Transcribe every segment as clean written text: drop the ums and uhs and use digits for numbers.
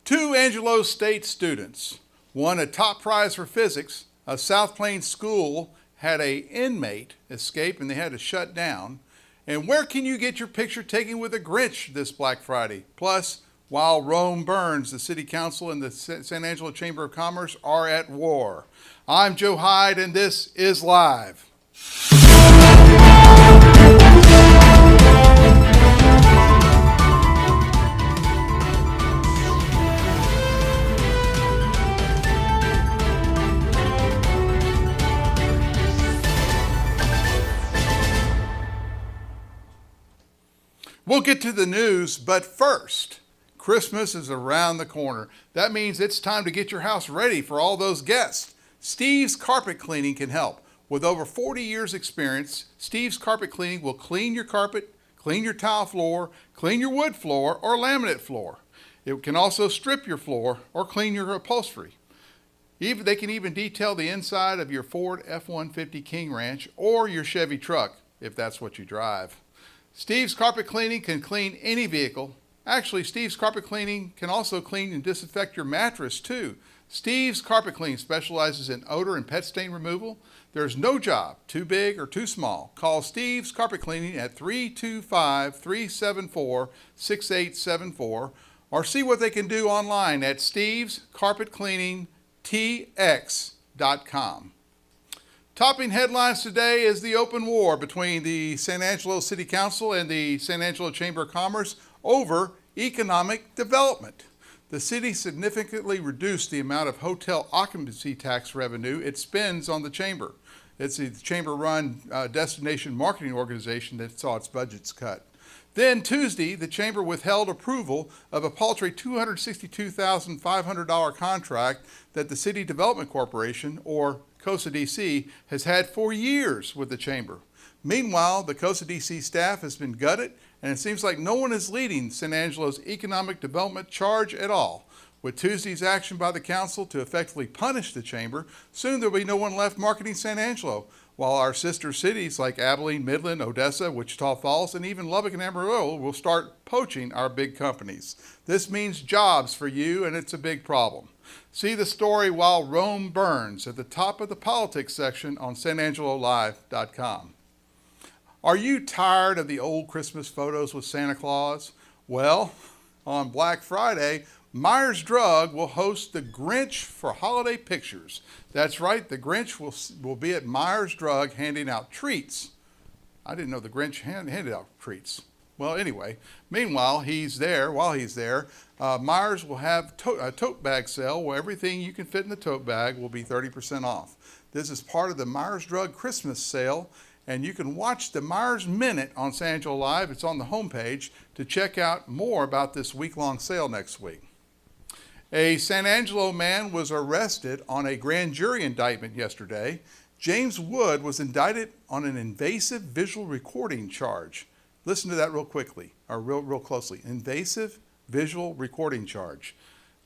Two Angelo State students won a top prize for physics. A South Plains school had an inmate escape and they had to shut down. And where can you get your picture taken with a Grinch this Black Friday? Plus, while Rome burns, the City Council and the San Angelo Chamber of Commerce are at war. I'm Joe Hyde and this is Live. We'll get to the news, but first, Christmas is around the corner. That means it's time to get your house ready for all those guests. Steve's Carpet Cleaning can help. With over 40 years experience, Steve's Carpet Cleaning will clean your carpet, clean your tile floor, clean your wood floor or laminate floor. It can also strip your floor or clean your upholstery. They can even detail the inside of your Ford F-150 King Ranch or your Chevy truck, if that's what you drive. Steve's Carpet Cleaning can clean any vehicle. Actually, Steve's Carpet Cleaning can also clean and disinfect your mattress too. Steve's Carpet Cleaning specializes in odor and pet stain removal. There's no job too big or too small. Call Steve's Carpet Cleaning at 325-374-6874 or see what they can do online at stevescarpetcleaningtx.com. Topping headlines today is the open war between the San Angelo City Council and the San Angelo Chamber of Commerce over economic development. The city significantly reduced the amount of hotel occupancy tax revenue it spends on the chamber. It's the chamber-run destination marketing organization that saw its budgets cut. Then Tuesday, the chamber withheld approval of a paltry $262,500 contract that the City Development Corporation, or COSA DC, has had for years with the chamber. Meanwhile, the COSA DC staff has been gutted, and it seems like no one is leading San Angelo's economic development charge at all. With Tuesday's action by the council to effectively punish the chamber, soon there will be no one left marketing San Angelo, while our sister cities like Abilene, Midland, Odessa, Wichita Falls, and even Lubbock and Amarillo will start poaching our big companies. This means jobs for you, and it's a big problem. See the story While Rome Burns at the top of the politics section on sanangelolive.com. Are you tired of the old Christmas photos with Santa Claus? Well, on Black Friday, Myers Drug will host the Grinch for holiday pictures. That's right, the Grinch will be at Myers Drug handing out treats. I didn't know the Grinch handed out treats. Well, anyway, meanwhile, while he's there, Myers will have a tote bag sale where everything you can fit in the tote bag will be 30% off. This is part of the Myers Drug Christmas sale, and you can watch the Myers Minute on San Angelo Live. It's on the homepage to check out more about this week-long sale next week. A San Angelo man was arrested on a grand jury indictment yesterday. James Wood was indicted on an invasive visual recording charge. Listen to that real closely. Invasive visual recording charge.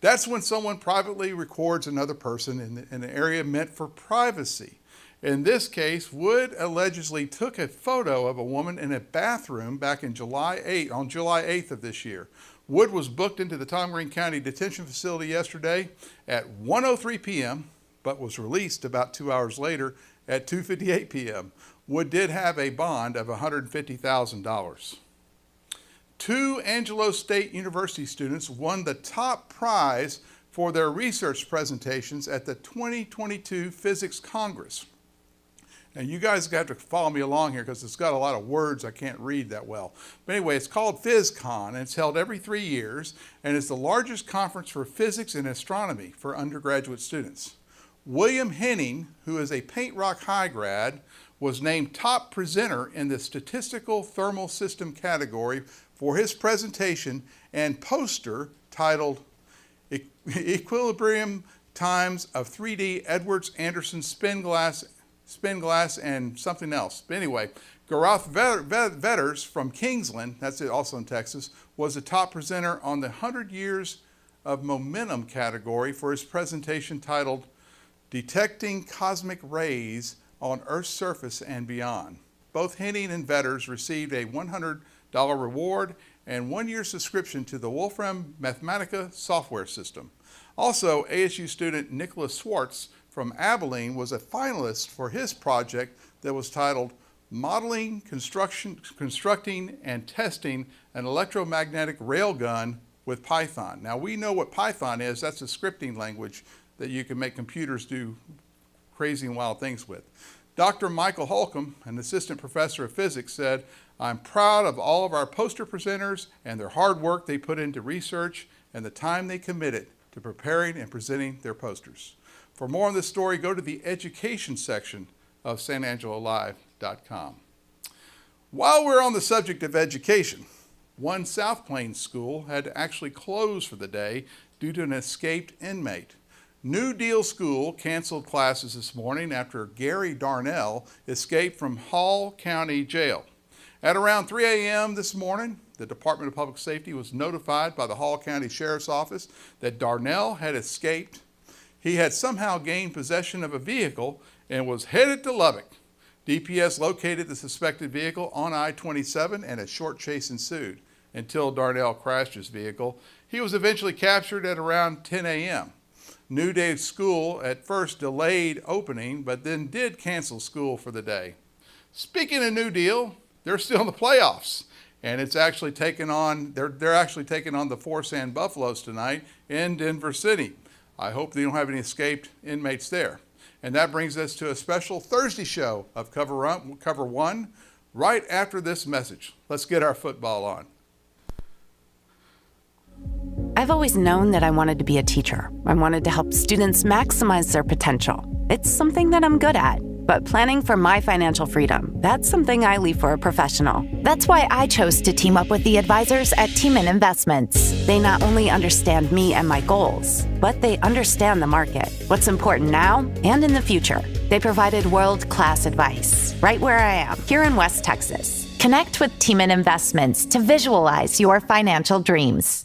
That's when someone privately records another person in an area meant for privacy. In this case, Wood allegedly took a photo of a woman in a bathroom back on July 8th of this year. Wood was booked into the Tom Green County Detention Facility yesterday at 1:03 p.m., but was released about 2 hours later at 2:58 p.m. Wood did have a bond of $150,000. Two Angelo State University students won the top prize for their research presentations at the 2022 Physics Congress. And you guys got to follow me along here because it's got a lot of words I can't read that well. But anyway, it's called PhysCon, and it's held every 3 years, and it's the largest conference for physics and astronomy for undergraduate students. William Henning, who is a Paint Rock High grad, was named top presenter in the Statistical Thermal System category for his presentation and poster titled Equilibrium Times of 3D Edwards-Anderson Spin Glass and something else. But anyway, Gaurav Vetters from Kingsland, that's it, also in Texas, was the top presenter on the 100 Years of Momentum category for his presentation titled Detecting Cosmic Rays on Earth's Surface and Beyond. Both Henning and Vetters received a $100 reward and 1-year subscription to the Wolfram Mathematica software system. Also, ASU student Nicholas Swartz from Abilene was a finalist for his project that was titled Modeling, Constructing, and Testing an Electromagnetic Railgun with Python. Now, we know what Python is. That's a scripting language that you can make computers do crazy and wild things with. Dr. Michael Holcomb, an assistant professor of physics, said, "I'm proud of all of our poster presenters and their hard work they put into research and the time they committed to preparing and presenting their posters." For more on this story, go to the education section of sanangelolive.com. While we're on the subject of education, one South Plains school had to actually close for the day due to an escaped inmate. New Deal School canceled classes this morning after Gary Darnell escaped from Hall County Jail. At around 3 a.m. this morning, the Department of Public Safety was notified by the Hall County Sheriff's Office that Darnell had escaped. He had somehow gained possession of a vehicle and was headed to Lubbock. DPS located the suspected vehicle on I-27 and a short chase ensued until Darnell crashed his vehicle. He was eventually captured at around 10 a.m. New Day School at first delayed opening, but then did cancel school for the day. Speaking of New Deal, they're still in the playoffs, and it's actually taking on, they're actually taking on the Forsan Buffaloes tonight in Denver City. I hope they don't have any escaped inmates there. And that brings us to a special Thursday show of Cover 1 right after this message. Let's get our football on. I've always known that I wanted to be a teacher. I wanted to help students maximize their potential. It's something that I'm good at. But planning for my financial freedom, that's something I leave for a professional. That's why I chose to team up with the advisors at Tiemann Investments. They not only understand me and my goals, but they understand the market, what's important now and in the future. They provided world-class advice right where I am, here in West Texas. Connect with Tiemann Investments to visualize your financial dreams.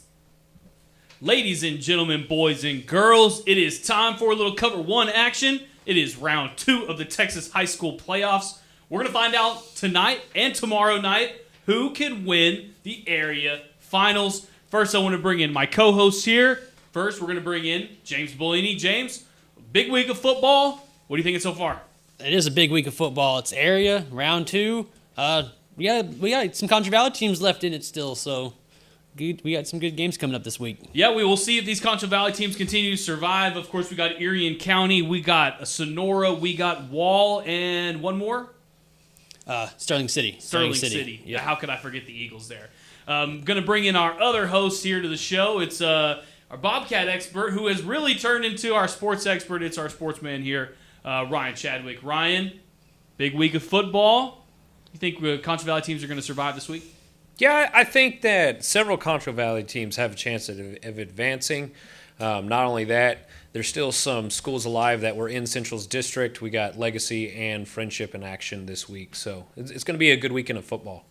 Ladies and gentlemen, boys and girls, it is time for a little Cover 1 action. It is round 2 of the Texas High School Playoffs. We're going to find out tonight and tomorrow night who can win the area finals. First, I want to bring in my co-hosts here. First, we're going to bring in James Bullini. James, big week of football. What do you think so far? It is a big week of football. It's area, round 2. We got some Contra Valley teams left in it still, so good. We got some good games coming up this week. Yeah, we will see if these Contra Valley teams continue to survive. Of course, we got Erie and County, we got Sonora, we got Wall, and one more? Sterling City. Sterling City. Yeah. How could I forget the Eagles there? Going to bring in our other host here to the show. It's our Bobcat expert who has really turned into our sports expert. It's our sportsman here, Ryan Chadwick. Ryan, big week of football. You think Contra Valley teams are going to survive this week? Yeah, I think that several Contra Valley teams have a chance of advancing. Not only that, there's still some schools alive that were in Central's district. We got Legacy and Friendship in action this week. So it's going to be a good weekend of football.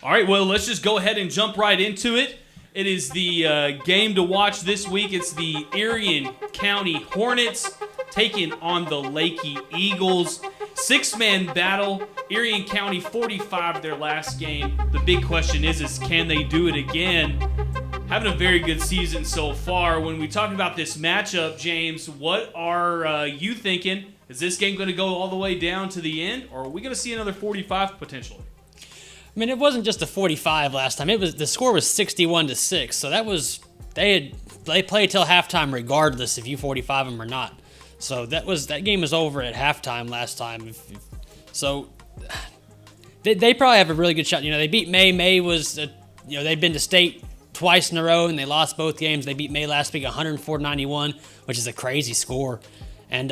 All right, well, let's just go ahead and jump right into it. It is the game to watch this week. It's the Erie and County Hornets taking on the Lakey Eagles. 6-man battle. Erie and County 45 their last game. The big question is can they do it again? Having a very good season so far. When we talk about this matchup, James, what are you thinking? Is this game going to go all the way down to the end, or are we going to see another 45 potentially? I mean, it wasn't just a 45 last time. The score was 61-6. So that was they played till halftime regardless if you 45 them or not. So that game was over at halftime last time. So they probably have a really good shot. You know, they beat May. May was they've been to state twice in a row and they lost both games. They beat May last week 104-91, which is a crazy score. And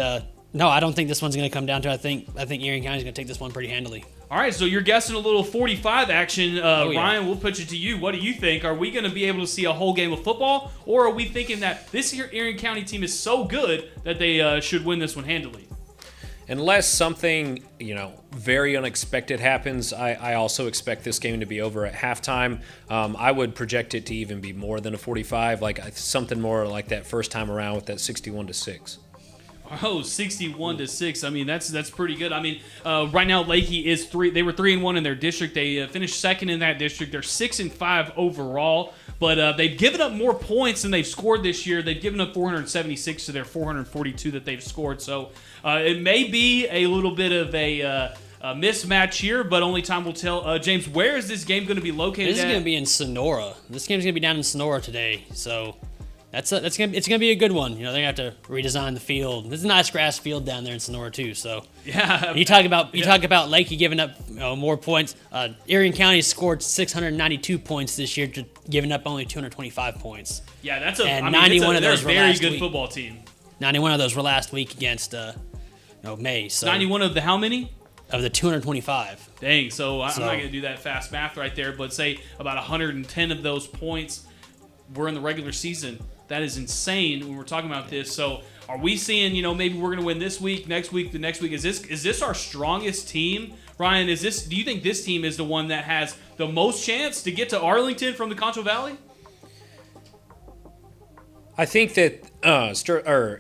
no, I don't think this one's going to come down to. I think Erie County is going to take this one pretty handily. All right, so you're guessing a little 45 action. Yeah. Ryan, we'll put it to you. What do you think? Are we going to be able to see a whole game of football, or are we thinking that this here Erie County team is so good that they should win this one handily? Unless something, very unexpected happens, I also expect this game to be over at halftime. I would project it to even be more than a 45, like something more like that first time around with that 61-6. Oh, 61-6. I mean, that's pretty good. I mean, right now Lakey is 3. They were 3-1 in their district. They finished second in that district. They're 6-5 overall, but they've given up more points than they've scored this year. They've given up 476 to their 442 that they've scored. So it may be a little bit of a mismatch here, but only time will tell. James, where is this game going to be located? This is going to be in Sonora. This game's going to be down in Sonora today. So. It's gonna be a good one. You know, they're gonna have to redesign the field. There's a nice grass field down there in Sonora too. So yeah, you talk about Lakey giving up more points. Erie County scored 692 points this year, giving up only 225 points. Yeah, that's 91 of those were very last good week. Football team. 91 of those were last week against May. So 91 of the how many? Of the 225. Dang. So I'm not gonna do that fast math right there, but say about 110 of those points were in the regular season. That is insane when we're talking about this. So are we seeing, maybe we're going to win this week, next week, the next week? Is this our strongest team? Ryan, do you think this team is the one that has the most chance to get to Arlington from the Concho Valley? I think that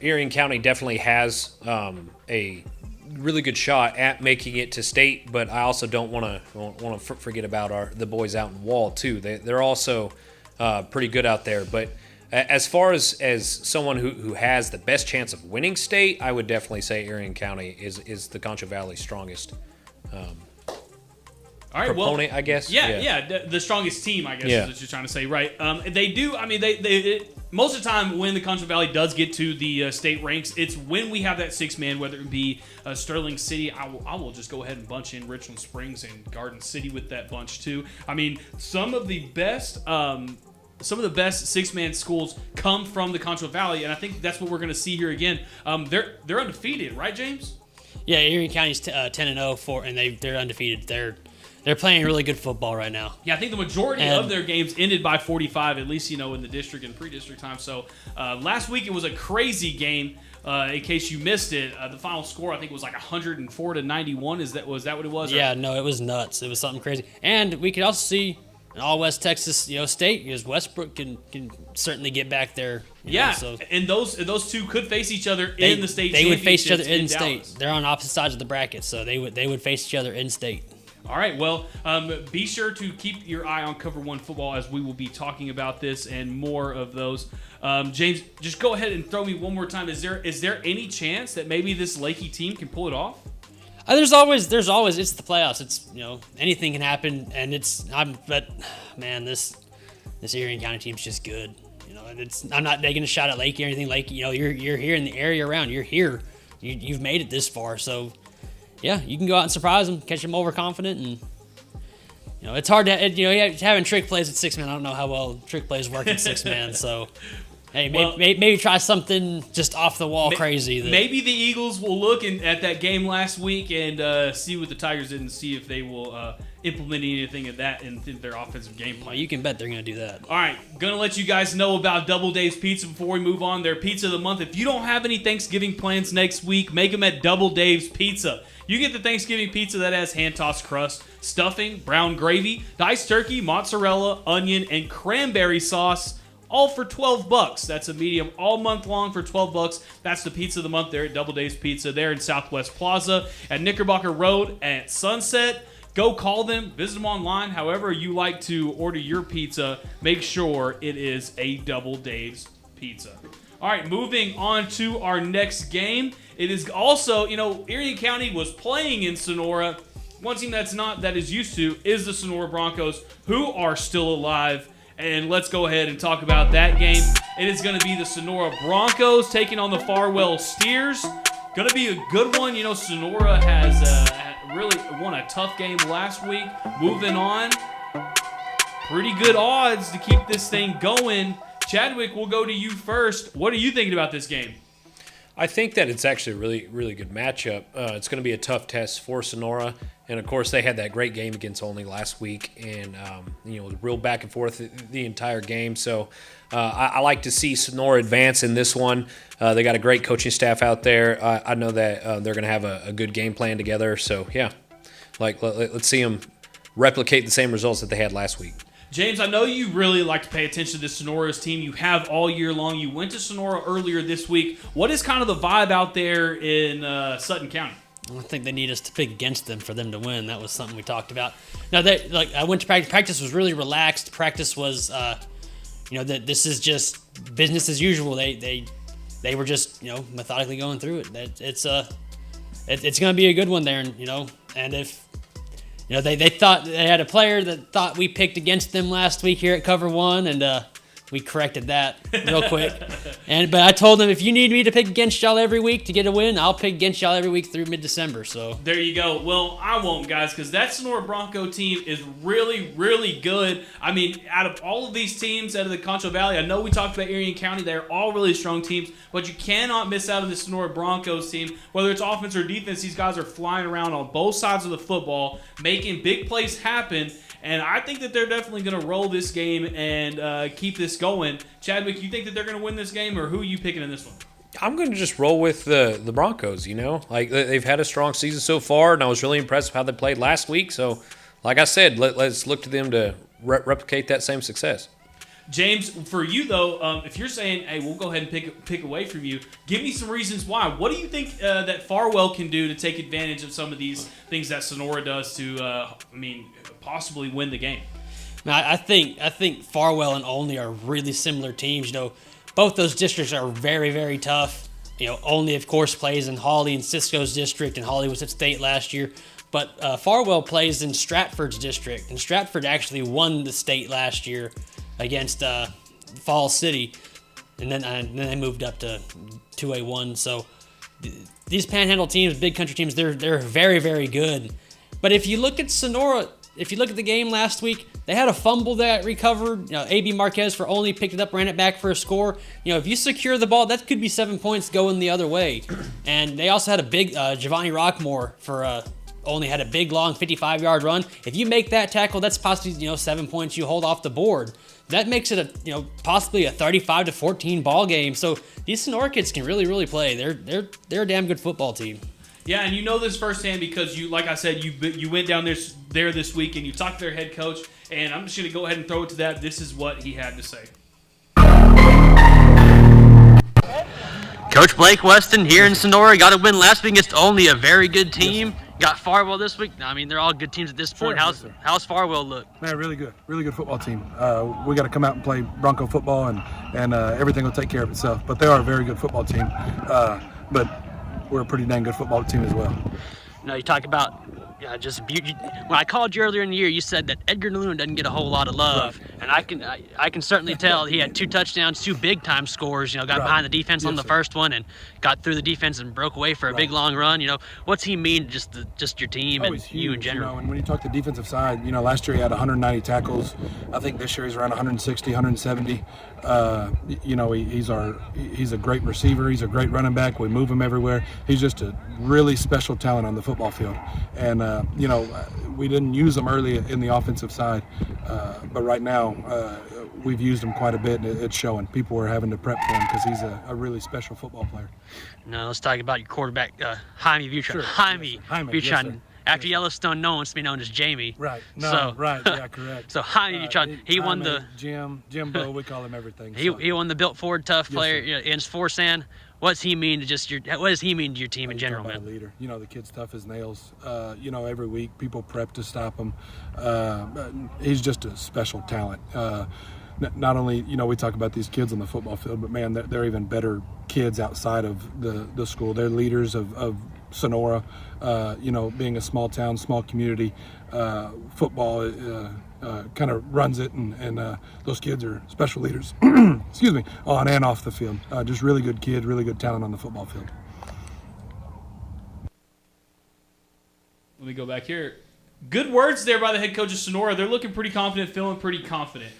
Erie County definitely has a really good shot at making it to state, but I also don't want to forget about the boys out in Wall too. They're also pretty good out there, but as far as someone who has the best chance of winning state, I would definitely say Erie County is the Concho Valley's strongest all right, proponent, I guess. Yeah, the strongest team, I guess, is what you're trying to say, right? They do. I mean, most of the time when the Concho Valley does get to the state ranks, it's when we have that 6-man, whether it be Sterling City. I will just go ahead and bunch in Richland Springs and Garden City with that bunch too. I mean, some of the best 6-man schools come from the Concho Valley, and I think that's what we're going to see here again. They're undefeated, right, James? Yeah, Erie County's 10-0 and they're undefeated. They're playing really good football right now. Yeah, I think the majority of their games ended by 45, at least in the district and pre-district time. So last week it was a crazy game. In case you missed it, the final score I think was like 104-91. Was that what it was? Yeah, no, it was nuts. It was something crazy, and we could also see an all West Texas state, because Westbrook can certainly get back there. And those two could face each other in the state. They would face each other in Dallas. state. They're on opposite sides of the bracket, so they would face each other in state. All right, well, be sure to keep your eye on Cover 1 football as we will be talking about this and more of those. James, just go ahead and throw me one more time. Is there any chance that maybe this Lakey team can pull it off? There's always it's the playoffs. It's anything can happen, and but man, this Erie County team's just good. And I'm not taking a shot at Lakey or anything. Lakey, you're here in the area around. You're here. You've made it this far, so yeah, you can go out and surprise them, catch them overconfident, and it's hard to having trick plays at 6-man. I don't know how well trick plays work at 6-man, so. Hey, maybe try something just off the wall crazy. Maybe the Eagles will look at that game last week and see what the Tigers did and see if they will implement anything of that in their offensive game plan. Well, you can bet they're going to do that. All right, going to let you guys know about Double Dave's Pizza before we move on. Their pizza of the month. If you don't have any Thanksgiving plans next week, make them at Double Dave's Pizza. You get the Thanksgiving pizza that has hand-tossed crust, stuffing, brown gravy, diced turkey, mozzarella, onion, and cranberry sauce. All for $12. That's a medium all month long for $12. That's the pizza of the month there at Double Dave's Pizza there in Southwest Plaza at Knickerbocker Road at Sunset. Go call them, visit them online. However you like to order your pizza, make sure it is a Double Dave's Pizza. All right, moving on to our next game. It is also, Erie County was playing in Sonora. One team that is used to is the Sonora Broncos, who are still alive. And let's go ahead and talk about that game. It is going to be the Sonora Broncos taking on the Farwell Steers. Going to be a good one. Sonora has really won a tough game last week. Moving on. Pretty good odds to keep this thing going. Chadwick, we'll go to you first. What are you thinking about this game? I think that it's actually a really, really good matchup. It's going to be a tough test for Sonora. And, of course, they had that great game against Olney last week and, real back and forth the entire game. So I like to see Sonora advance in this one. They got a great coaching staff out there. I know that they're going to have a good game plan together. So, yeah, let's see them replicate the same results that they had last week. James, I know you really like to pay attention to this Sonora's team. You have all year long. You went to Sonora earlier this week. What is kind of the vibe out there in Sutton County? I think they need us to pick against them for them to win. That was something we talked about. Now, I went to practice. Practice was really relaxed. Practice was, that this is just business as usual. They were just, methodically going through it. It's going to be a good one there, and if. They thought they had a player that thought we picked against them last week here at Cover1, and we corrected that real quick. But I told them, if you need me to pick against y'all every week to get a win, I'll pick against y'all every week through mid-December. So there you go. Well, I won't, guys, because that Sonora Bronco team is really, really good. I mean, out of all of these teams out of the Concho Valley, I know we talked about Erie County. They're all really strong teams, but you cannot miss out on the Sonora Broncos team. Whether it's offense or defense, these guys are flying around on both sides of the football, making big plays happen. And I think that they're definitely going to roll this game and keep this going. Chadwick, you think that they're going to win this game, or who are you picking in this one? I'm going to just roll with the Broncos, Like, they've had a strong season so far, and I was really impressed with how they played last week. So, like I said, let's look to them to replicate that same success. James, for you, though, if you're saying, hey, we'll go ahead and pick away from you, give me some reasons why. What do you think that Farwell can do to take advantage of some of these things that Sonora does to, possibly win the game? Now, I think Farwell and Olney are really similar teams. Both those districts are very, very tough. Olney, of course, plays in Hawley and Cisco's district, and Hawley was at state last year. But Farwell plays in Stratford's district, and Stratford actually won the state last year against Falls City, and then they moved up to 2A1. So these Panhandle teams, big country teams, they're very, very good. But if you look at Sonora, if you look at the game last week, they had a fumble that recovered. A.B. Marquez for Olney picked it up, ran it back for a score. If you secure the ball, that could be 7 points going the other way. And they also had a big Giovanni Rockmore for Olney had a big, long 55-yard run. If you make that tackle, that's possibly 7 points you hold off the board. That makes it possibly a 35-14 ball game. So these Sonora kids can really, really play. They're a damn good football team. Yeah, and you know this firsthand because you, like I said, you went down there this week and you talked to their head coach. And I'm just going to go ahead and throw it to that. This is what he had to say. Coach Blake Weston here in Sonora got a win last week against only a very good team. Got Farwell this week. They're all good teams at this point. How's Farwell look? Man, really good football team. We got to come out and play Bronco football, and everything will take care of itself. But they are a very good football team. But we're a pretty dang good football team as well. You talk about when I called you earlier in the year, you said that Edgar Naloon doesn't get a whole lot of love, right. And I can certainly tell he had 2 touchdowns, 2 big time scores. Got behind the defense on the first one and got through the defense and broke away for a big long run. What's he mean to just your team and huge, you in general? And when you talk the defensive side, last year he had 190 tackles. I think this year he's around 160, 170. He's a great receiver. He's a great running back. We move him everywhere. He's just a really special talent on the football field. And we didn't use him early in the offensive side, but right now we've used him quite a bit, and it's showing. People are having to prep for him because he's a really special football player. Now let's talk about your quarterback, Jaime Butron. Sure. Jaime Butron. Yes, after Yellowstone, no one wants to be known as Jamie. Right. Right. Yeah, correct. So Jaime Butron, he won the Jimbo. We call him everything. He won the Built Ford Tough player against Forsan. What does he mean to your team in general, man? A leader. The kid's tough as nails. Every week people prep to stop him. He's just a special talent. Not only, we talk about these kids on the football field, but man, they're even better kids outside of the school. They're leaders of Sonora. Being a small town, small community, football kind of runs it, and those kids are special leaders. Excuse me, on and off the field. Just really good kid, really good talent on the football field. Let me go back here. Good words there by the head coach of Sonora. They're looking pretty confident, feeling pretty confident.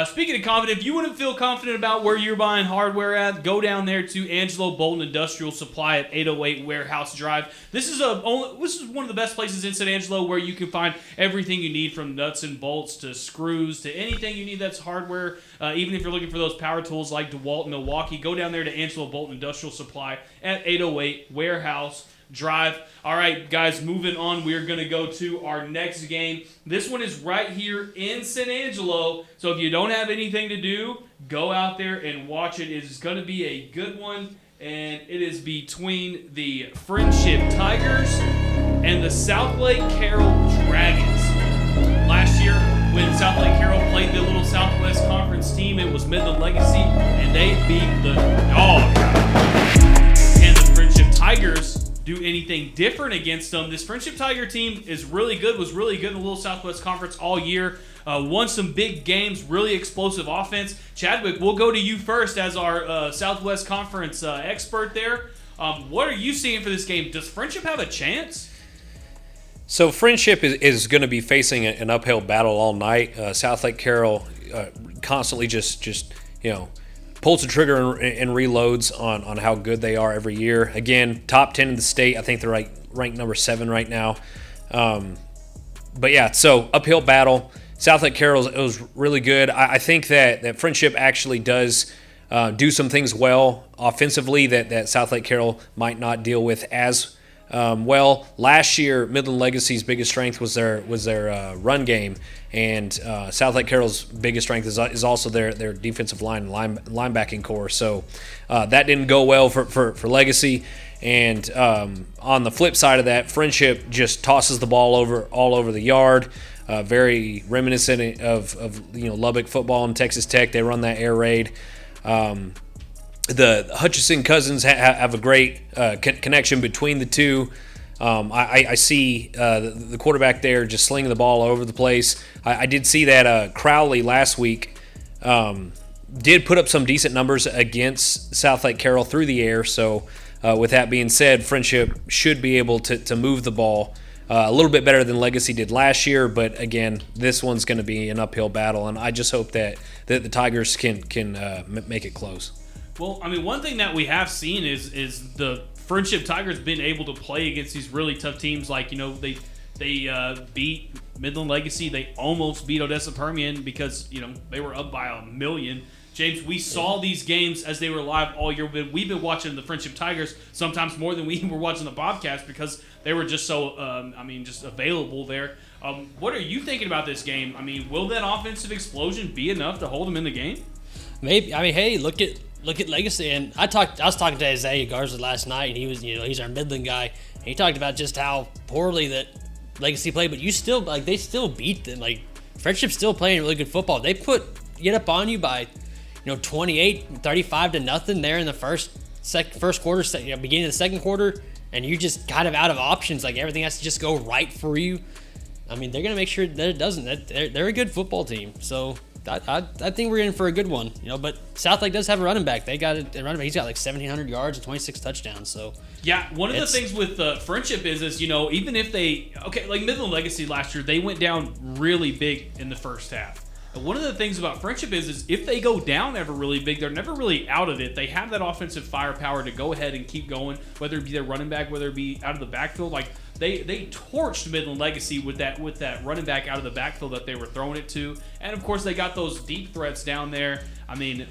Speaking of confident, if you wouldn't feel confident about where you're buying hardware at, go down there to Angelo Bolton Industrial Supply at 808 Warehouse Drive. This is one of the best places in San Angelo where you can find everything you need, from nuts and bolts to screws to anything you need that's hardware. Even if you're looking for those power tools like DeWalt and Milwaukee, go down there to Angelo Bolton Industrial Supply at 808 Warehouse drive. All right, guys, moving on. We're going to go to our next game. This one is right here in San Angelo. So if you don't have anything to do, go out there and watch it. It is going to be a good one. And it is between the Friendship Tigers and the South Lake Carroll Dragons. Last year, when South Lake Carroll played the little Southwest Conference team, it was Midland Legacy, and they beat the dog. Can the Friendship Tigers do anything different against them? This Friendship Tiger team is really good, was really good in the little Southwest Conference all year. Won some big games, really explosive offense. Chadwick, we'll go to you first as our Southwest Conference expert there. What are you seeing for this game? Does Friendship have a chance? So Friendship is going to be facing an uphill battle all night. South Lake Carroll constantly just pulls the trigger and reloads on how good they are every year. Again, top 10 in the state. I think they're ranked number 7 right now. But yeah, so uphill battle. South Lake Carroll was really good. I think that Friendship actually does do some things well offensively that South Lake Carroll might not deal with as well. Last year, Midland Legacy's biggest strength was their run game, and South Lake Carroll's biggest strength is also their defensive line and linebacking core. So that didn't go well for Legacy. And on the flip side of that, Friendship just tosses the ball all over the yard. Very reminiscent of Lubbock football and Texas Tech. They run that air raid. The Hutchison cousins have a great connection between the two. I see the quarterback there just slinging the ball all over the place. I did see that Crowley last week did put up some decent numbers against South Lake Carroll through the air. So with that being said, Friendship should be able to move the ball a little bit better than Legacy did last year. But again, this one's going to be an uphill battle, and I just hope that the Tigers can make it close. Well, I mean, one thing that we have seen is the Friendship Tigers been able to play against these really tough teams. Like, they beat Midland Legacy. They almost beat Odessa Permian because, they were up by 1 million. James, we saw these games as they were live all year. We've been watching the Friendship Tigers sometimes more than we were watching the Bobcats because they were just so, just available there. What are you thinking about this game? I mean, will that offensive explosion be enough to hold them in the game? Maybe. I mean, hey, look at Legacy, and I was talking to Isaiah Garza last night, and he was, he's our Midland guy, and he talked about just how poorly that Legacy played, but they still beat them. Like, Friendship's still playing really good football. They get up on you by, 28-35 to nothing there in the first quarter, beginning of the second quarter, and you just kind of out of options. Like, everything has to just go right for you. I mean, they're gonna make sure that it doesn't. They're a good football team, so. I think we're in for a good one, but South Lake does have a running back. They got a running back. He's got 1,700 yards and 26 touchdowns. So yeah, one of the things with Friendship is even if like Midland Legacy last year, they went down really big in the first half. And one of the things about Friendship is if they go down ever really big, they're never really out of it. They have that offensive firepower to go ahead and keep going, whether it be their running back, whether it be out of the backfield. Like they torched Midland Legacy with that running back out of the backfield that they were throwing it to. And of course they got those deep threats down there. I mean,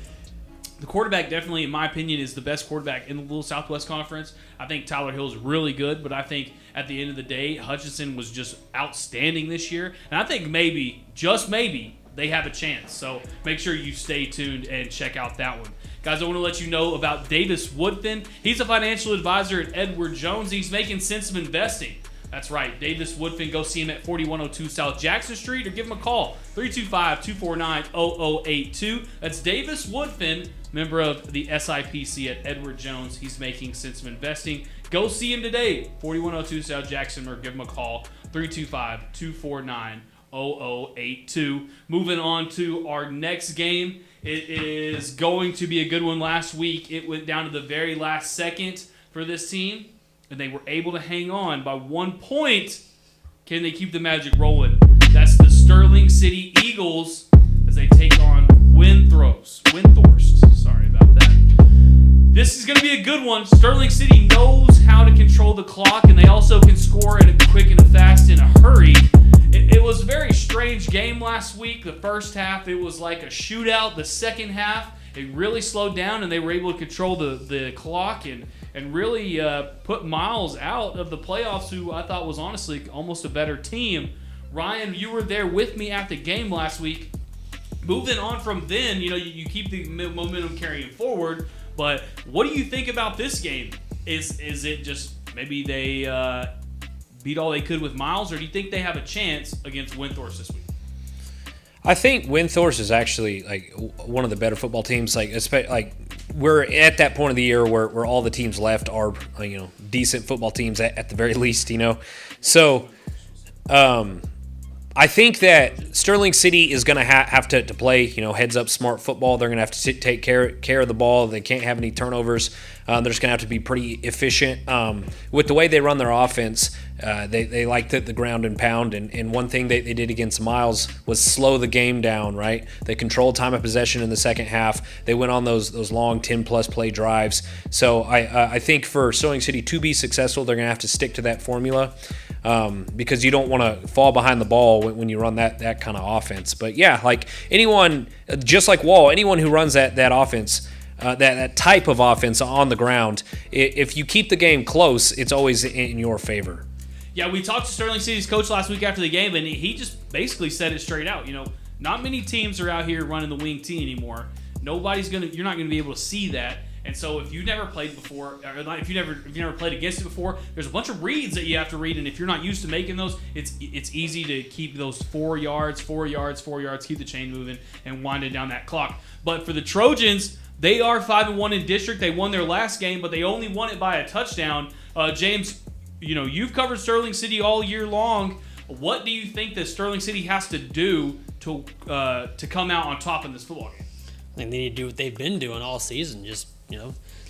the quarterback definitely, in my opinion, is the best quarterback in the Little Southwest Conference. I think Tyler Hill's really good, but I think at the end of the day, Hutchison was just outstanding this year. And I think maybe, just maybe, they have a chance. So make sure you stay tuned and check out that one. Guys, I want to let you know about Davis Woodfin. He's a financial advisor at Edward Jones. He's making sense of investing. That's right, Davis Woodfin. Go see him at 4102 South Jackson Street or give him a call, 325-249-0082. That's Davis Woodfin, member of the SIPC at Edward Jones. He's making sense of investing. Go see him today, 4102 South Jackson, or give him a call, 325-249-0082. Moving on to our next game. It is going to be a good one. Last week, it went down to the very last second for this team, and they were able to hang on by 1 point. Can they keep the magic rolling? That's the Sterling City Eagles as they take on Windthorst. Sorry about that. This is going to be a good one. Sterling City knows how to control the clock, and they also can score in a quick and a fast in a hurry. It was a very strange game last week, the first half, it was like a shootout. The second half, it really slowed down, and they were able to control the clock and really put Miles out of the playoffs, who I thought was honestly almost a better team. Ryan, you were there with me at the game last week. Moving on from then, you keep the momentum carrying forward, but what do you think about this game? Is it just maybe they beat all they could with Miles, or do you think they have a chance against Windthorst this week? I think Windthorst is actually like one of the better football teams. Like we're at that point of the year where all the teams left are decent football teams at the very least. So I think that Sterling City is going to have to play, heads up smart football. They're going to have to take care of the ball. They can't have any turnovers. They're just going to have to be pretty efficient. With the way they run their offense, they like the ground and pound. And one thing they did against Miles was slow the game down, right? They controlled time of possession in the second half. They went on those long 10-plus play drives. So I think for Sterling City to be successful, they're going to have to stick to that formula. Because you don't want to fall behind the ball when you run that kind of offense. But yeah, like anyone, just like Wall, anyone who runs that offense, that type of offense on the ground, if you keep the game close, it's always in your favor. Yeah, we talked to Sterling City's coach last week after the game, and he just basically said it straight out. Not many teams are out here running the wing T anymore. You're not gonna be able to see that. And so if you've never played before, or if you never played against it before, there's a bunch of reads that you have to read, and if you're not used to making those, it's easy to keep those 4 yards, keep the chain moving, and winding down that clock. But for the Trojans, they are 5-1 in district. They won their last game, but they only won it by a touchdown. James, you've covered Sterling City all year long. What do you think that Sterling City has to do to come out on top in this football game? I think they need to do what they've been doing all season. Just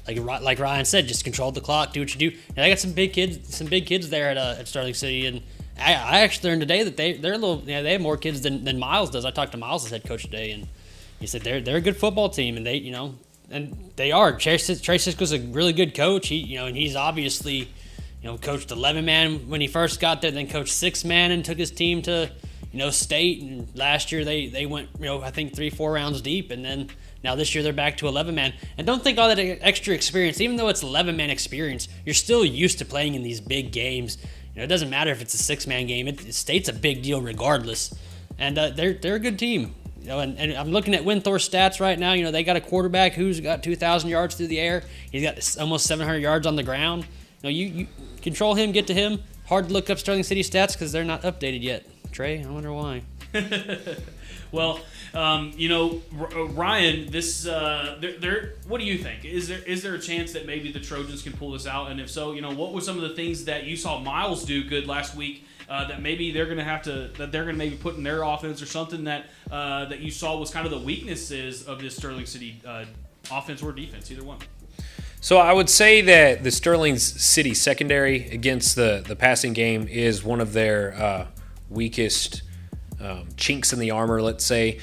like Ryan said, just control the clock, do what you do. And I got some big kids there at Sterling City, and I actually learned today that they have more kids than Miles does. I talked to Miles' head coach today, and he said they're a good football team, and they are. Trey Sisko's a really good coach. And he's obviously coached 11-man when he first got there, then coached 6-man and took his team to state. And last year they went I think 3-4 rounds deep, and then now this year they're back to 11-man. And don't think all that extra experience, even though it's 11-man experience, you're still used to playing in these big games. It doesn't matter if it's a 6-man game. State's a big deal regardless, and they're a good team. And I'm looking at Windthorst stats right now. They got a quarterback who's got 2,000 yards through the air. He's got almost 700 yards on the ground. You control him, get to him. Hard to look up Sterling City stats because they're not updated yet. Trey, I wonder why. Well, Ryan, this what do you think? Is there a chance that maybe the Trojans can pull this out? And if so, what were some of the things that you saw Miles do good last week that maybe they're gonna maybe put in their offense, or something that you saw was kind of the weaknesses of this Sterling City offense or defense, either one? So I would say that the Sterling City secondary against the passing game is one of their weakest chinks in the armor, let's say.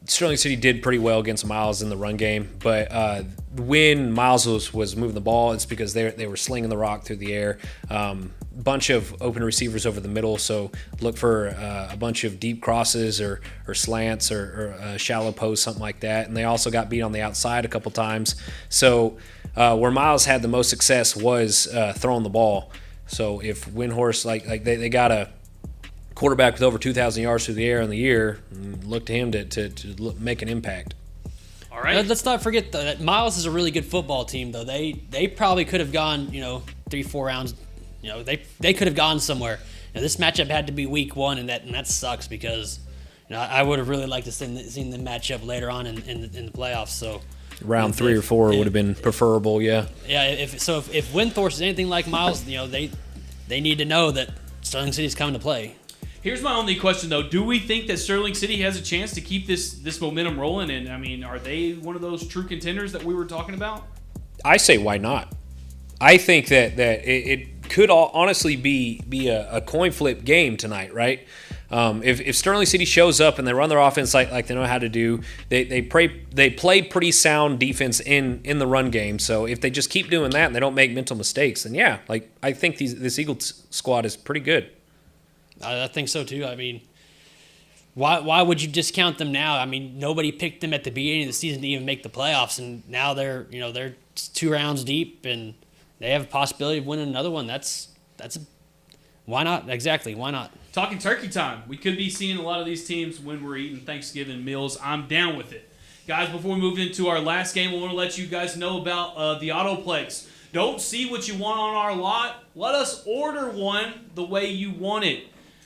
Sterling City did pretty well against Miles in the run game, but when Miles was moving the ball, it's because they were slinging the rock through the air. Bunch of open receivers over the middle, so look for a bunch of deep crosses or slants or shallow posts, something like that. And they also got beat on the outside a couple times. So where Miles had the most success was throwing the ball. So if Windthorst, like they got a quarterback with over 2,000 yards through the air in the year, look to him to make an impact. All right. Let's not forget that Miles is a really good football team, though. They probably could have gone 3-4 rounds. They could have gone somewhere. This matchup had to be week 1, and that sucks because I would have really liked to seen the matchup later on in the playoffs. So round 3 or 4 would have been preferable. Yeah. Yeah. If Windthorst is anything like Miles, they need to know that Sterling City is coming to play. Here's my only question, though. Do we think that Sterling City has a chance to keep this momentum rolling? And, are they one of those true contenders that we were talking about? I say why not? I think that it could honestly be a coin flip game tonight, right? If Sterling City shows up and they run their offense like they know how to do, they play pretty sound defense in the run game. So if they just keep doing that and they don't make mental mistakes, then yeah, I think this Eagles squad is pretty good. I think so too. why would you discount them now? I mean, nobody picked them at the beginning of the season to even make the playoffs, and now they're 2 rounds deep and they have a possibility of winning another one. That's why not? Exactly, why not? Talking turkey time. We could be seeing a lot of these teams when we're eating Thanksgiving meals. I'm down with it. Guys, before we move into our last game, I want to let you guys know about the Autoplex. Don't see what you want on our lot. Let us order one the way you want it.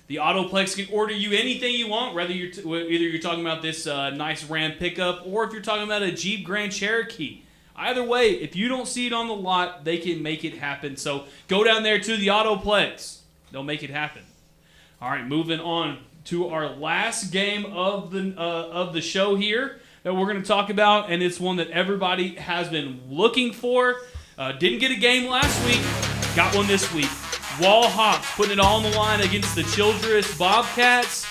The Autoplex can order you anything you want, whether either you're talking about this nice Ram pickup or if you're talking about a Jeep Grand Cherokee. Either way, if you don't see it on the lot, they can make it happen. So go down there to the Autoplex. They'll make it happen. All right, moving on to our last game of the show here that we're going to talk about, and it's one that everybody has been looking for. Didn't get a game last week, got one this week. Wall Hawks putting it all on the line against the Childress Bobcats.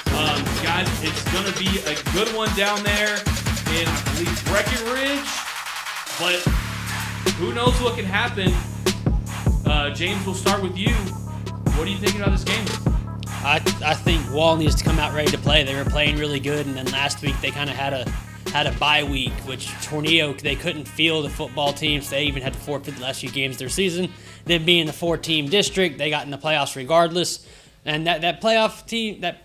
Guys, it's going to be a good one down there in, I believe, Breckenridge. But who knows what can happen. James, we'll start with you. What are you thinking about this game? I think Wall needs to come out ready to play. They were playing really good, and then last week they kind of had a bye week, which Tornillo, they couldn't field the football teams. They even had to forfeit the last few games of their season. Them being a 4-team district, they got in the playoffs regardless. And that playoff team, that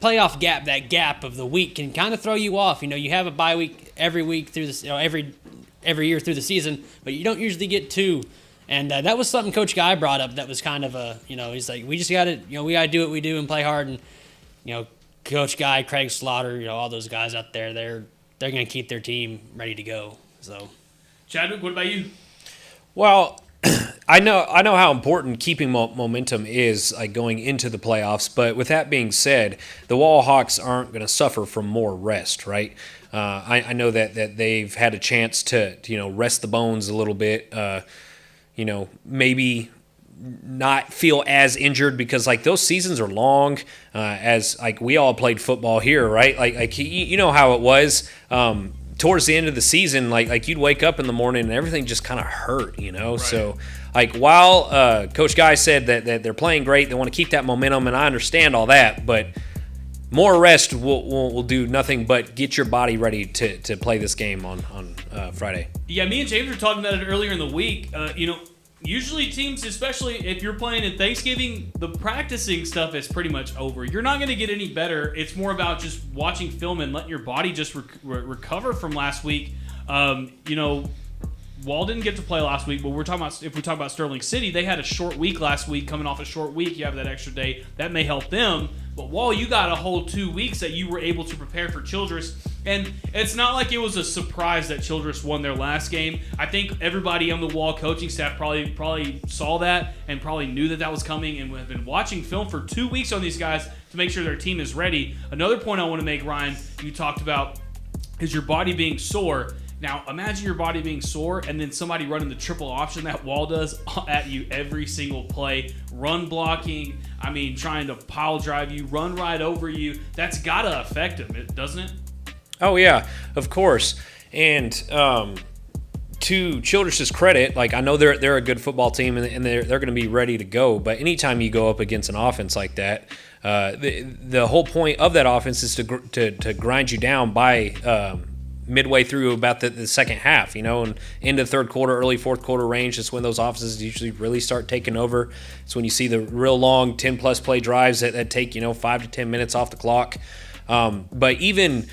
playoff gap, that gap of the week can kind of throw you off. You have a bye week every week through this, every year through the season, but you don't usually get 2. And that was something Coach Guy brought up that was kind of he's like, we just got to, we got to do what we do and play hard. And, Coach Guy, Craig Slaughter, all those guys out there, they're going to keep their team ready to go. So, Chadwick, what about you? Well, I know how important keeping momentum is, like, going into the playoffs. But with that being said, the Wall Hawks aren't going to suffer from more rest, right? I know that they've had a chance to rest the bones a little bit. Maybe not feel as injured because, like, those seasons are long. As, like, we all played football here, right? Like you know how it was. Towards the end of the season, like you'd wake up in the morning and everything just kind of hurt, Right. So, like, while Coach Guy said that they're playing great, they want to keep that momentum, and I understand all that, but more rest will do nothing but get your body ready to play this game on Friday. Yeah, me and James were talking about it earlier in the week. Usually teams, especially if you're playing at Thanksgiving, the practicing stuff is pretty much over. You're not going to get any better. It's more about just watching film and letting your body just recover from last week. Wall didn't get to play last week, but if we talk about Sterling City, they had a short week last week. Coming off a short week, you have that extra day. That may help them. But Wall, you got a whole 2 weeks that you were able to prepare for Childress. And it's not like it was a surprise that Childress won their last game. I think everybody on the Wall coaching staff probably saw that and probably knew that was coming and have been watching film for 2 weeks on these guys to make sure their team is ready. Another point I want to make, Ryan, you talked about is your body being sore. Now, imagine your body being sore and then somebody running the triple option that Wall does at you every single play. Run blocking, trying to pile drive you, run right over you. That's got to affect him, doesn't it? Oh, yeah, of course. And to Childress's credit, like, I know they're a good football team and they're going to be ready to go. But anytime you go up against an offense like that, the whole point of that offense is to grind you down by midway through about the second half, and into third quarter, early fourth quarter range is when those offenses usually really start taking over. It's when you see the real long 10-plus play drives that take 5 to 10 minutes off the clock. But even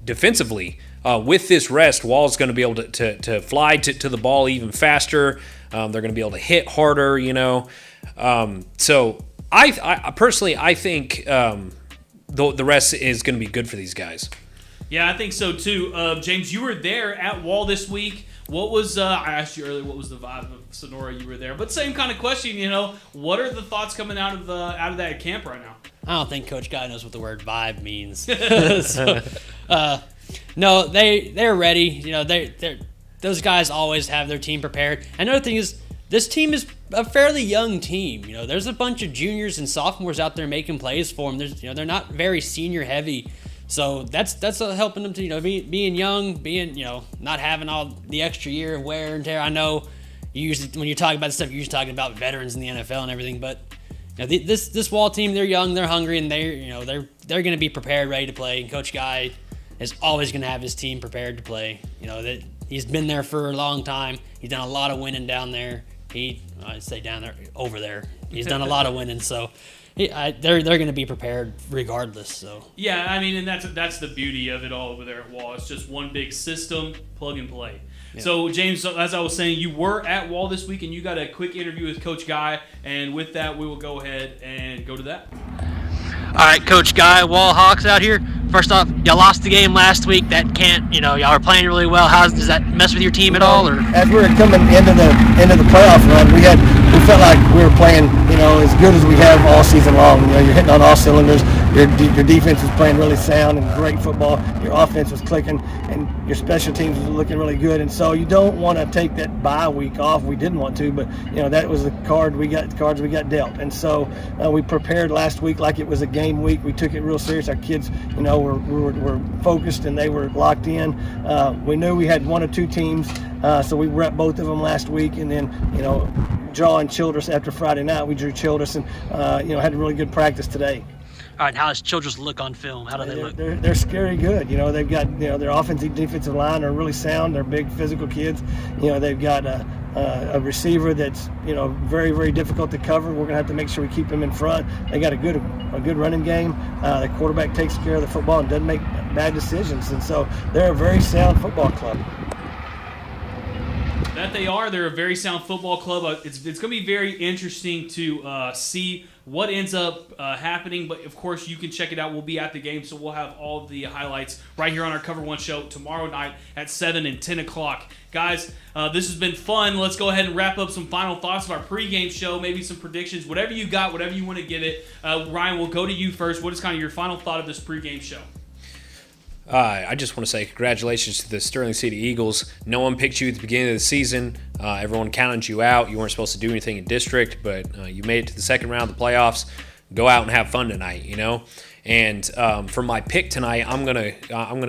defensively, with this rest, Wall's going to be able to fly to the ball even faster. They're going to be able to hit harder, So I personally think the rest is going to be good for these guys. Yeah, I think so too. James, you were there at Wall this week. What was I asked you earlier? What was the vibe of Sonora? You were there, but same kind of question. What are the thoughts coming out of that camp right now? I don't think Coach Guy knows what the word vibe means. No, they're ready. Those guys always have their team prepared. Another thing is, this team is a fairly young team. There's a bunch of juniors and sophomores out there making plays for them. They're not very senior heavy. So that's helping them to being young, not having all the extra year of wear and tear. I know you usually, when you're talking about this stuff, you're usually talking about veterans in the NFL and everything, but Now, this Wall team, they're young, they're hungry, and they're going to be prepared, ready to play. And Coach Guy is always going to have his team prepared to play. That he's been there for a long time. He's done a lot of winning down there. I'd say down there, over there. He's done a lot of winning, so they're going to be prepared regardless. So yeah, I mean, and that's the beauty of it all over there at Wall. It's just one big system, plug and play. Yeah. So, James, as I was saying, you were at Wall this week, and you got a quick interview with Coach Guy. And with that, we will go ahead and go to that. All right, Coach Guy, Wall Hawks out here. First off, y'all lost the game last week. That can't, y'all are playing really well. Does that mess with your team at all? Or as we were coming into the playoff run, we felt like we were playing, as good as we have all season long. You're hitting on all cylinders. Your defense was playing really sound and great football. Your offense was clicking, and your special teams was looking really good. And so you don't want to take that bye week off. We didn't want to, but that was the cards we got dealt. And so we prepared last week like it was a game week. We took it real serious. Our kids, were focused and they were locked in. We knew we had one or two teams, so we repped both of them last week, and then drawing Childress after Friday night. We drew Childress and had a really good practice today. All right, how does Childress look on film? How do they look? They're scary good. They've got their offensive defensive line are really sound. They're big physical kids. They've got a receiver that's very, very difficult to cover. We're gonna have to make sure we keep him in front. They got a good running game. The quarterback takes care of the football and doesn't make bad decisions. And so they're a very sound football club. That they are. They're a very sound football club. It's going to be very interesting to see what ends up happening. But, of course, you can check it out. We'll be at the game, so we'll have all of the highlights right here on our Cover 1 show tomorrow night at 7 and 10 o'clock. Guys, this has been fun. Let's go ahead and wrap up some final thoughts of our pregame show, maybe some predictions, whatever you got, whatever you want to give it. Ryan, we'll go to you first. What is kind of your final thought of this pregame show? I just want to say congratulations to the Sterling City Eagles. No one picked you at the beginning of the season. Everyone counted you out. You weren't supposed to do anything in district, but you made it to the second round of the playoffs. Go out and have fun tonight, And for my pick tonight, I'm gonna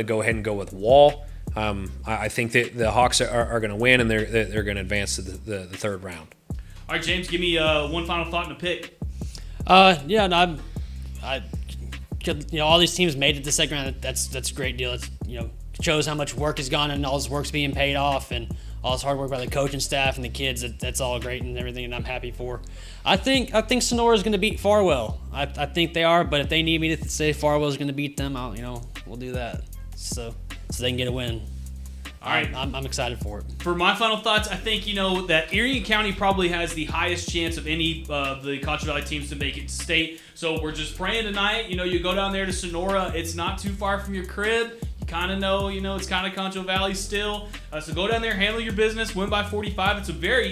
go ahead and go with Wall. I think that the Hawks are going to win, and they're going to advance to the third round. All right, James, give me one final thought and a pick. All these teams made it to the second round. That's a great deal. It's shows how much work has gone and all this work's being paid off, and all this hard work by the coaching staff and the kids. That's all great and everything, and I'm happy for. I think Sonora is going to beat Farwell. I think they are, but if they need me to say Farwell is going to beat them, we'll do that. So they can get a win. All right. I'm excited for it. For my final thoughts, I think, that Erie County probably has the highest chance of any of the Contra Valley teams to make it to state. So we're just praying tonight. You go down there to Sonora. It's not too far from your crib. You kind of know, it's kind of Contra Valley still. So go down there, handle your business, win by 45. It's a very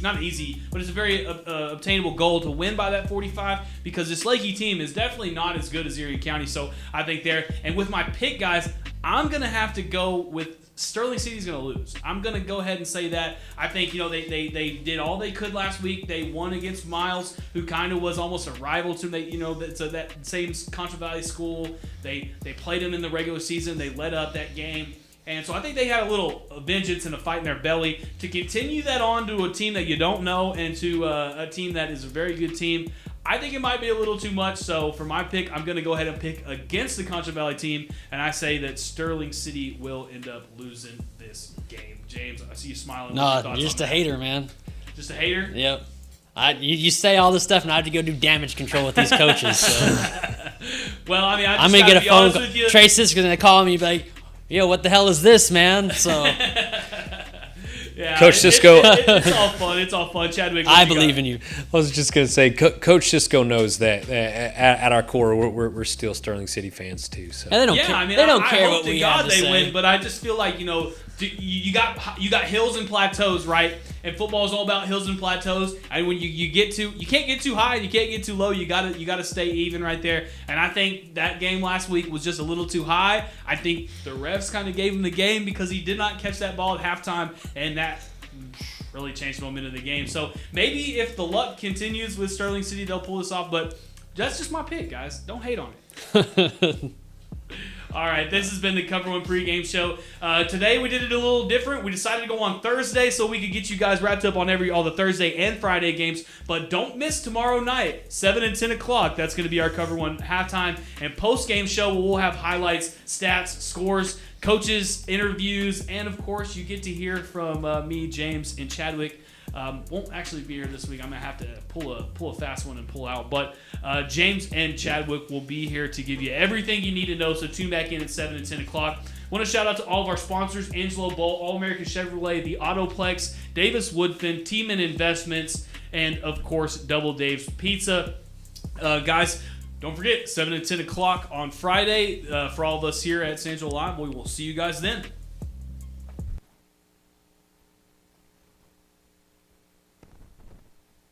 not easy, but it's a very obtainable goal to win by that 45 because this Lakey team is definitely not as good as Erie County. So I think there. And with my pick, guys, I'm going to have to go with Sterling City's going to lose. I'm going to go ahead and say that. I think, they did all they could last week. They won against Miles, who kind of was almost a rival to them. That same Contra Valley school. They played them in the regular season. They led up that game. And so I think they had a little vengeance and a fight in their belly to continue that on to a team that you don't know and to a team that is a very good team. I think it might be a little too much, so for my pick, I'm going to go ahead and pick against the Contra Valley team, and I say that Sterling City will end up losing this game. James, I see you smiling. No, you're just a hater, man. Just a hater? Yep. You say all this stuff, and I have to go do damage control with these coaches. So. Well, I'm going to get a phone call. Trey Sisk's going to call me and be like, yo, what the hell is this, man? So... Yeah, Coach Cisco. It's all fun. It's all fun. Chadwick, I believe in you. I was just going to say, Coach Cisco knows that at our core, we're still Sterling City fans too. So. And they don't care. They don't care what we have to say. Win, but I just feel like you got hills and plateaus, right? And football is all about hills and plateaus. And when you can't get too high and you can't get too low. You gotta stay even right there. And I think that game last week was just a little too high. I think the refs kind of gave him the game because he did not catch that ball at halftime, and that really changed the momentum of the game. So maybe if the luck continues with Sterling City, they'll pull this off. But that's just my pick, guys. Don't hate on it. All right, this has been the Cover One pregame show. Today we did it a little different. We decided to go on Thursday so we could get you guys wrapped up on all the Thursday and Friday games. But don't miss tomorrow night, 7 and 10 o'clock. That's going to be our Cover One halftime and post-game show where we'll have highlights, stats, scores, coaches, interviews, and of course you get to hear from me, James, and Chadwick. Won't actually be here this week. I'm gonna have to pull a fast one and pull out. But James and Chadwick will be here to give you everything you need to know. So tune back in at 7 and 10 o'clock. Want to shout out to all of our sponsors: Angelo Bowl, All American Chevrolet, the Autoplex, Davis Woodfin, Teeman Investments, and of course Double Dave's Pizza. Guys, don't forget 7 and 10 o'clock on Friday for all of us here at San Angelo Live. We will see you guys then.